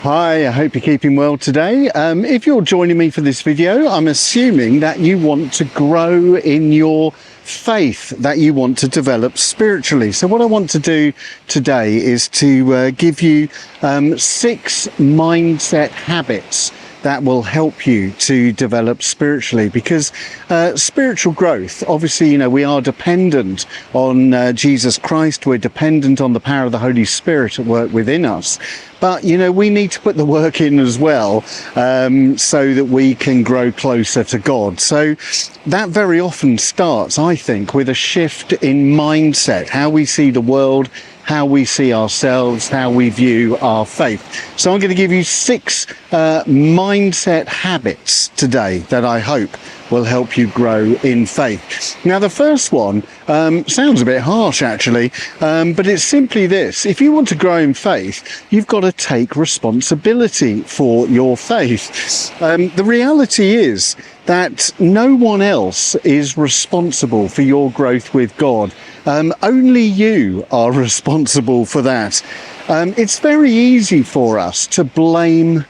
Hi, I hope you're keeping well today. If you're joining me for this video, I'm assuming that you want to grow in your faith, that you want to develop spiritually. So what I want to do today is to give you 6 mindset habits that will help you to develop spiritually, because spiritual growth, obviously, we are dependent on Jesus Christ. We're dependent on the power of the Holy Spirit at work within us. But, we need to put the work in as well, so that we can grow closer to God. So that very often starts, I think, with a shift in mindset, how we see the world, how we see ourselves, how we view our faith. So I'm going to give you 6 mindset habits today that I hope will help you grow in faith. Now, the first one sounds a bit harsh, actually, but it's simply this. If you want to grow in faith, you've got to take responsibility for your faith. The reality is that no one else is responsible for your growth with God. Only you are responsible for that. It's very easy for us to blame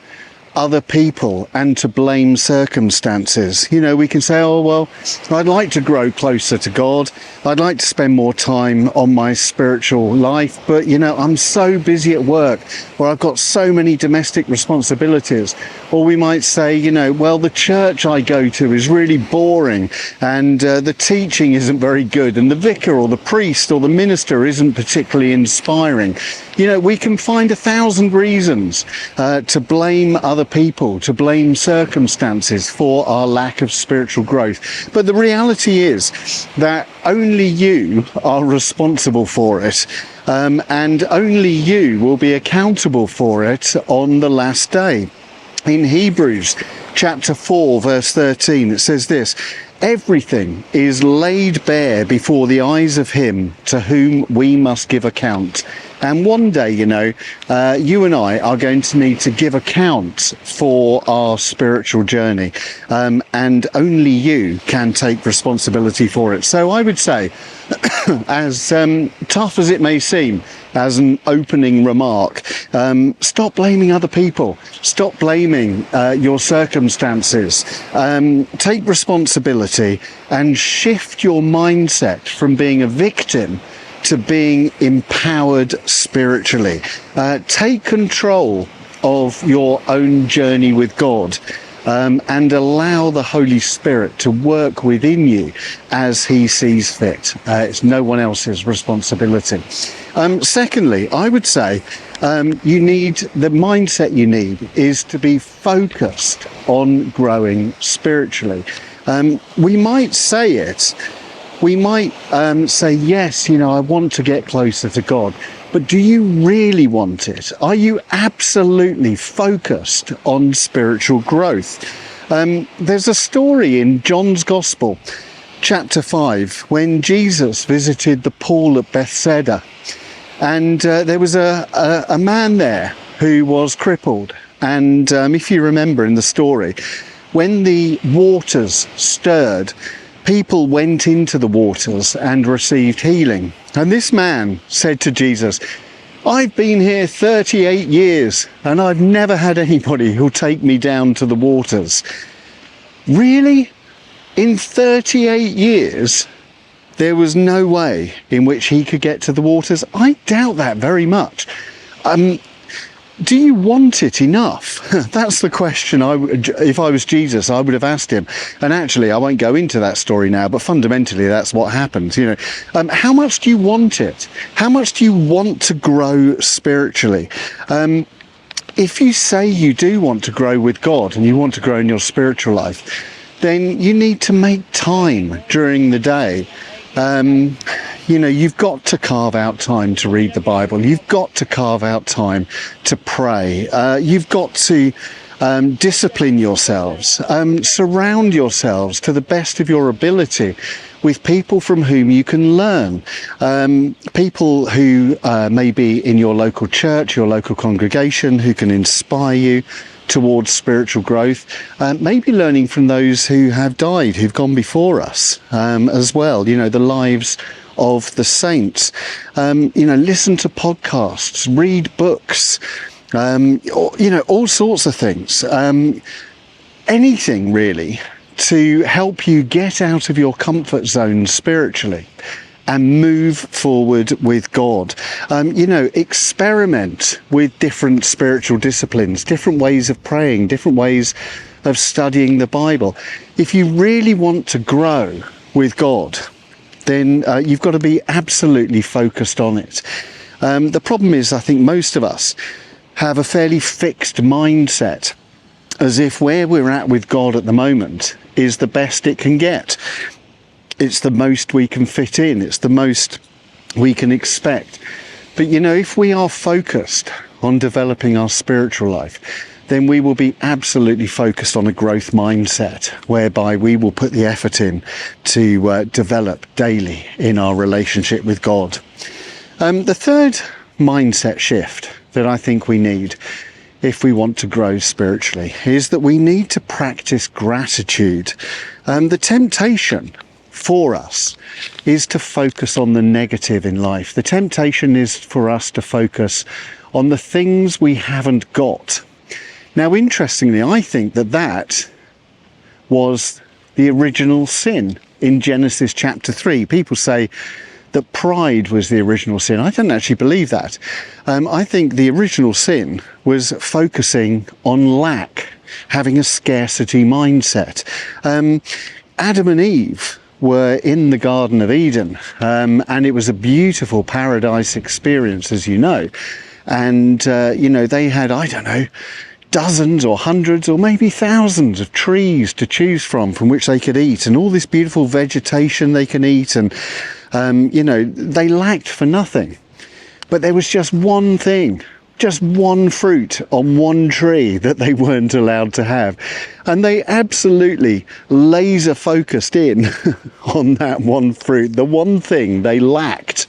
other people and to blame circumstances. We can say, oh, well, I'd like to grow closer to God. I'd like to spend more time on my spiritual life, but, I'm so busy at work, or I've got so many domestic responsibilities. Or we might say, well, the church I go to is really boring, and the teaching isn't very good, and the vicar or the priest or the minister isn't particularly inspiring. We can find 1,000 reasons to blame other people, to blame circumstances for our lack of spiritual growth. But the reality is that only you are responsible for it, and only you will be accountable for it on the last day. In Hebrews chapter 4, verse 13, it says this: everything is laid bare before the eyes of him to whom we must give account. And one day, you and I are going to need to give account for our spiritual journey. And only you can take responsibility for it. So I would say, as tough as it may seem, as an opening remark, stop blaming other people. Stop blaming your circumstances. Take responsibility and shift your mindset from being a victim to being empowered spiritually. Take control of your own journey with God, and allow the Holy Spirit to work within you as he sees fit. It's no one else's responsibility. Secondly, I would say the mindset you need is to be focused on growing spiritually. We might say it. We might say, yes, I want to get closer to God. But do you really want it? Are you absolutely focused on spiritual growth? There's a story in John's Gospel, chapter 5, when Jesus visited the pool at Bethsaida. And there was a man there who was crippled. And if you remember in the story, when the waters stirred, people went into the waters and received healing. And this man said to Jesus, I've been here 38 years and I've never had anybody who'll take me down to the waters. Really? In 38 years, there was no way in which he could get to the waters? I doubt that very much. Do you want it enough? That's the question. If I was Jesus, I would have asked him. And actually, I won't go into that story now, but fundamentally, that's what happens. How much do you want it? How much do you want to grow spiritually? If you say you do want to grow with God and you want to grow in your spiritual life, then you need to make time during the day. You've got to carve out time to read the Bible. You've got to carve out time to pray. You've got to discipline yourselves. Surround yourselves to the best of your ability with people from whom you can learn. People who may be in your local church, your local congregation, who can inspire you towards spiritual growth, maybe learning from those who have died, who've gone before us as well, the lives of the saints. Listen to podcasts, read books, all sorts of things. Anything really to help you get out of your comfort zone spiritually and move forward with God. Experiment with different spiritual disciplines, different ways of praying, different ways of studying the Bible. If you really want to grow with God, then you've got to be absolutely focused on it. The problem is, I think most of us have a fairly fixed mindset, as if where we're at with God at the moment is the best it can get. It's the most we can fit in. It's the most we can expect. But if we are focused on developing our spiritual life, then we will be absolutely focused on a growth mindset, whereby we will put the effort in to develop daily in our relationship with God. The third mindset shift that I think we need if we want to grow spiritually is that we need to practice gratitude. The temptation for us is to focus on the negative in life. The temptation is for us to focus on the things we haven't got. Now, interestingly, I think that was the original sin in Genesis chapter 3. People say that pride was the original sin. I don't actually believe that. I think the original sin was focusing on lack, having a scarcity mindset. Adam and Eve were in the Garden of Eden, and it was a beautiful paradise experience, as you know. And, they had, dozens or hundreds or maybe thousands of trees to choose from which they could eat, and all this beautiful vegetation they can eat, and they lacked for nothing. But there was just one thing, just one fruit on one tree that they weren't allowed to have, and they absolutely laser focused in on that one fruit. The one thing they lacked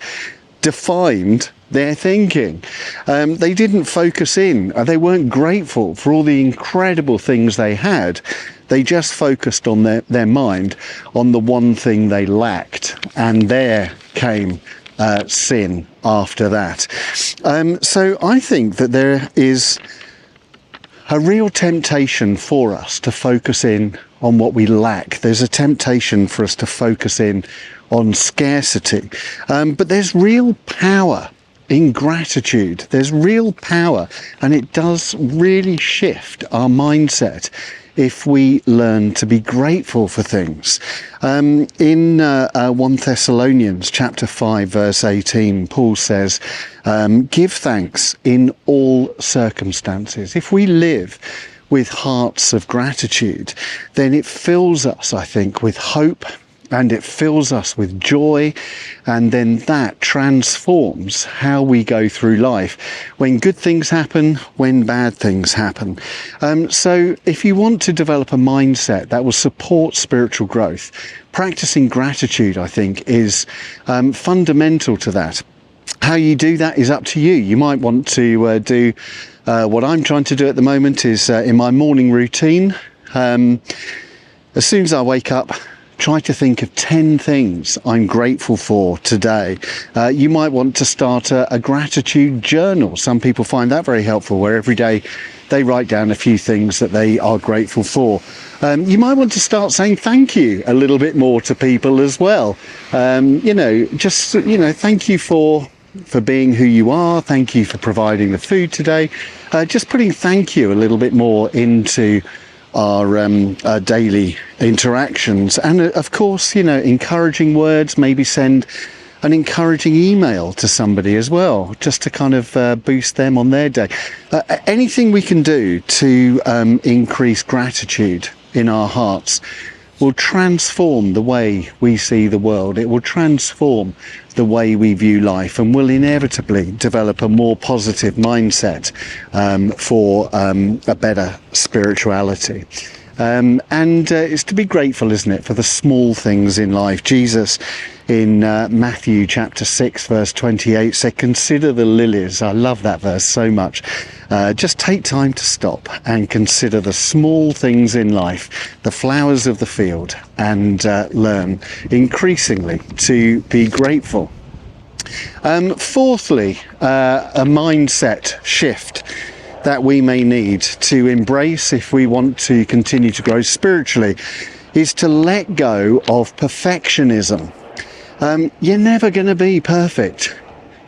defined their thinking. They didn't focus in. They weren't grateful for all the incredible things they had. They just focused on their mind on the one thing they lacked, and there came sin after that. So I think that there is a real temptation for us to focus in on what we lack. There's a temptation for us to focus in on scarcity. But there's real power in gratitude. There's real power, and it does really shift our mindset if we learn to be grateful for things. In 1 Thessalonians chapter 5 verse 18, Paul says, give thanks in all circumstances. If we live with hearts of gratitude, then it fills us, I think, with hope, and it fills us with joy, and then that transforms how we go through life, when good things happen, when bad things happen. So if you want to develop a mindset that will support spiritual growth, practicing gratitude, I think, is fundamental to that. How you do that is up to you. You might want to do what I'm trying to do at the moment is in my morning routine. As soon as I wake up, try to think of 10 things I'm grateful for today. You might want to start a gratitude journal. Some people find that very helpful, where every day they write down a few things that they are grateful for. You might want to start saying thank you a little bit more to people as well. Thank you for being who you are. Thank you for providing the food today. Just putting thank you a little bit more into our daily interactions, and of course, encouraging words. Maybe send an encouraging email to somebody as well, just to kind of boost them on their day. Anything we can do to increase gratitude in our hearts will transform the way we see the world. It will transform the way we view life, and will inevitably develop a more positive mindset for a better spirituality. And it's to be grateful, isn't it, for the small things in life. Jesus in Matthew chapter 6 verse 28 said, consider the lilies. I love that verse so much. Just take time to stop and consider the small things in life, the flowers of the field, and learn increasingly to be grateful. Fourthly, a mindset shift that we may need to embrace if we want to continue to grow spiritually is to let go of perfectionism. You're never going to be perfect.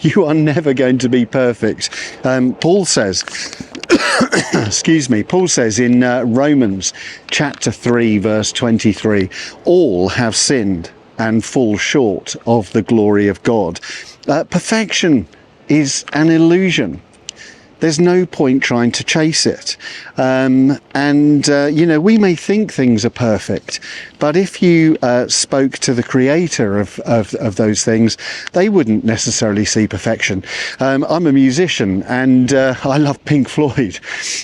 You are never going to be perfect. Paul says, excuse me, Paul says in Romans chapter 3, verse 23, all have sinned and fall short of the glory of God. Perfection is an illusion. There's no point trying to chase it. You know, we may think things are perfect, but if you spoke to the creator of those things, they wouldn't necessarily see perfection. I'm a musician and I love Pink Floyd.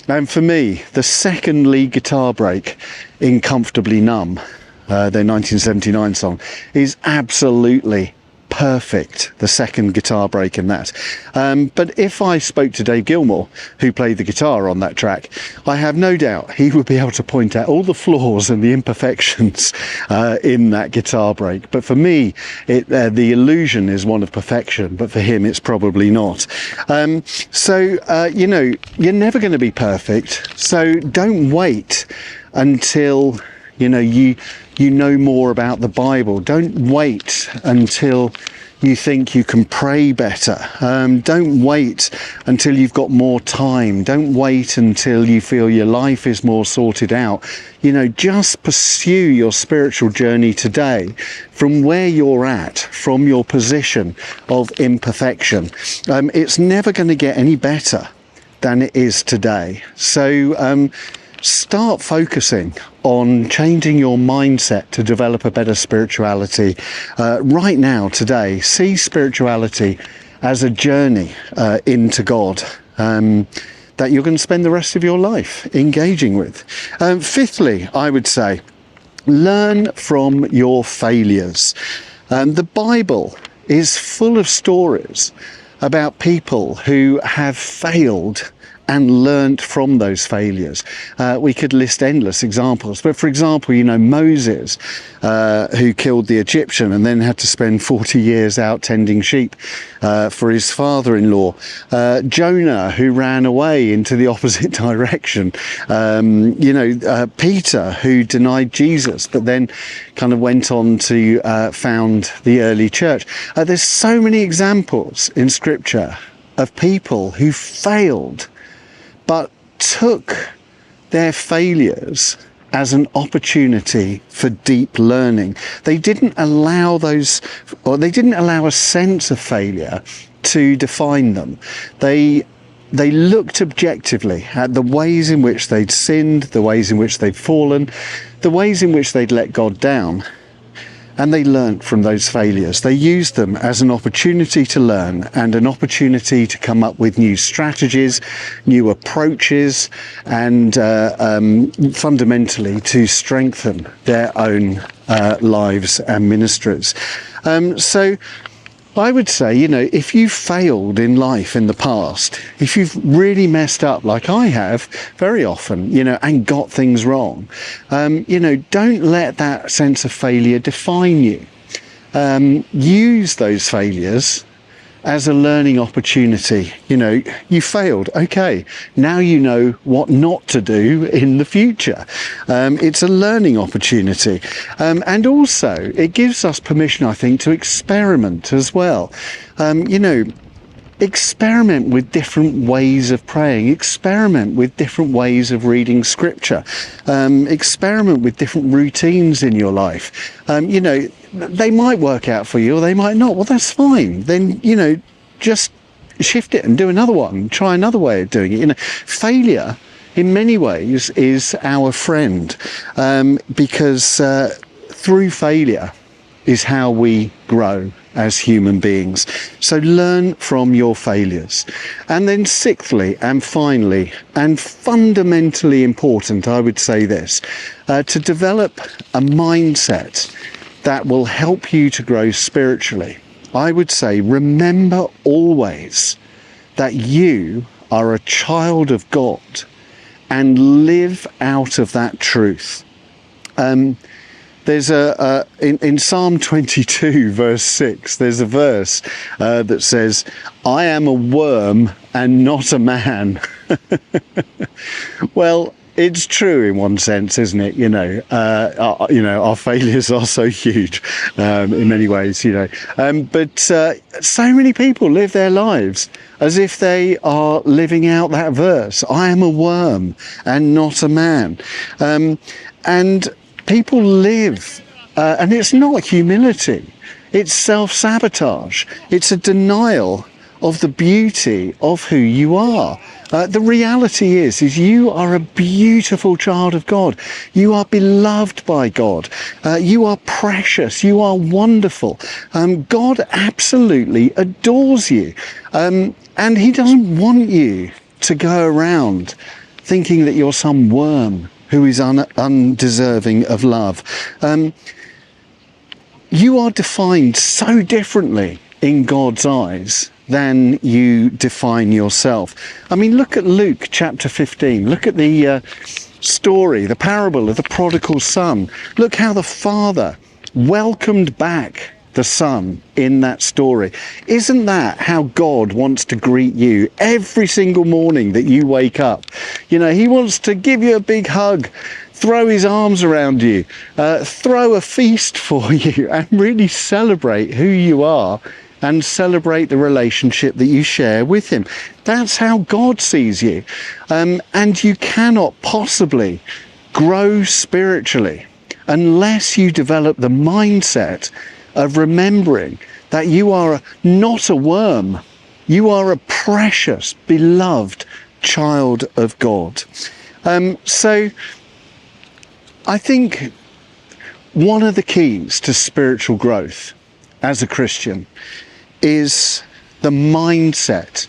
And for me, the second lead guitar break in Comfortably Numb, their 1979 song, is absolutely perfect, the second guitar break in that. But if I spoke to Dave Gilmour, who played the guitar on that track, I have no doubt he would be able to point out all the flaws and the imperfections in that guitar break. But for me, the illusion is one of perfection, but for him it's probably not. You know, you're never going to be perfect, so don't wait until you know more about the Bible. Don't wait until you think you can pray better. Don't wait until you've got more time. Don't wait until you feel your life is more sorted out. You know, just pursue your spiritual journey today from where you're at, from your position of imperfection. It's never going to get any better than it is today. So start focusing on changing your mindset to develop a better spirituality. Right now, today, see spirituality as a journey into God that you're going to spend the rest of your life engaging with. Fifthly, I would say, learn from your failures. The Bible is full of stories about people who have failed and learnt from those failures. We could list endless examples, but for example, you know, Moses, who killed the Egyptian and then had to spend 40 years out tending sheep for his father-in-law. Jonah, who ran away into the opposite direction. Peter, who denied Jesus, but then kind of went on to found the early church. There's so many examples in Scripture of people who failed, but took their failures as an opportunity for deep learning. They didn't allow a sense of failure to define them. They looked objectively at the ways in which they'd sinned, the ways in which they'd fallen, the ways in which they'd let God down. And they learnt from those failures. They used them as an opportunity to learn and an opportunity to come up with new strategies, new approaches, and fundamentally to strengthen their own lives and ministries. So I would say, you know, if you failed in life in the past, if you've really messed up like I have very often, you know, and got things wrong, don't let that sense of failure define you. Use those failures as a learning opportunity. You know, you failed. Okay, now you know what not to do in the future. It's a learning opportunity. And also, it gives us permission, I think, to experiment as well. Experiment with different ways of praying, experiment with different ways of reading scripture, experiment with different routines in your life. They might work out for you or they might not. Well, that's fine. Then, just shift it and do another one, try another way of doing it. Failure in many ways is our friend, because through failure is how we grow as human beings. So learn from your failures. And then sixthly and finally and fundamentally important, I would say this, to develop a mindset that will help you to grow spiritually. I would say, remember always that you are a child of God and live out of that truth. There's in Psalm 22 verse 6, there's a verse that says, I am a worm and not a man. Well, it's true in one sense, isn't it? Our failures are so huge in many ways, but so many people live their lives as if they are living out that verse, I am a worm and not a man. And people live, and it's not humility, it's self-sabotage, it's a denial of the beauty of who you are. The reality is you are a beautiful child of God. You are beloved by God. You are precious. You are wonderful. God absolutely adores you. And he doesn't want you to go around thinking that you're some worm who is undeserving of love. You are defined so differently in God's eyes than you define yourself. I mean, look at Luke chapter 15. Look at the story, the parable of the prodigal son. Look how the father welcomed back the son in that story. Isn't that how God wants to greet you every single morning that you wake up? He wants to give you a big hug, throw his arms around you, throw a feast for you, and really celebrate who you are and celebrate the relationship that you share with him. That's how God sees you. And you cannot possibly grow spiritually unless you develop the mindset of remembering that you are not a worm. You are a precious, beloved child of God. So I think one of the keys to spiritual growth as a Christian is the mindset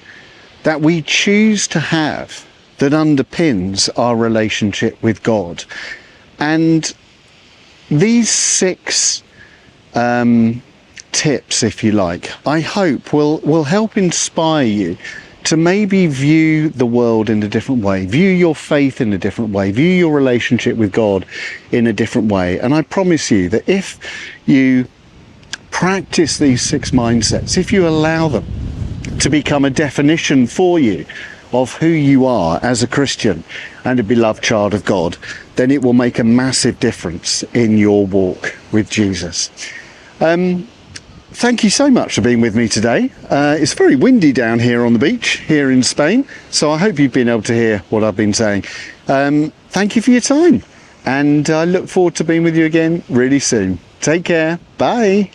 that we choose to have that underpins our relationship with God. And these 6 tips, if you like, I hope will help inspire you to maybe view the world in a different way, view your faith in a different way, view your relationship with God in a different way. And I promise you that if you practice these 6 mindsets, if you allow them to become a definition for you of who you are as a Christian and a beloved child of God, then it will make a massive difference in your walk with Jesus. Thank you so much for being with me today. It's very windy down here on the beach here in Spain, so I hope you've been able to hear what I've been saying. Thank you for your time, and I look forward to being with you again really soon. Take care. Bye.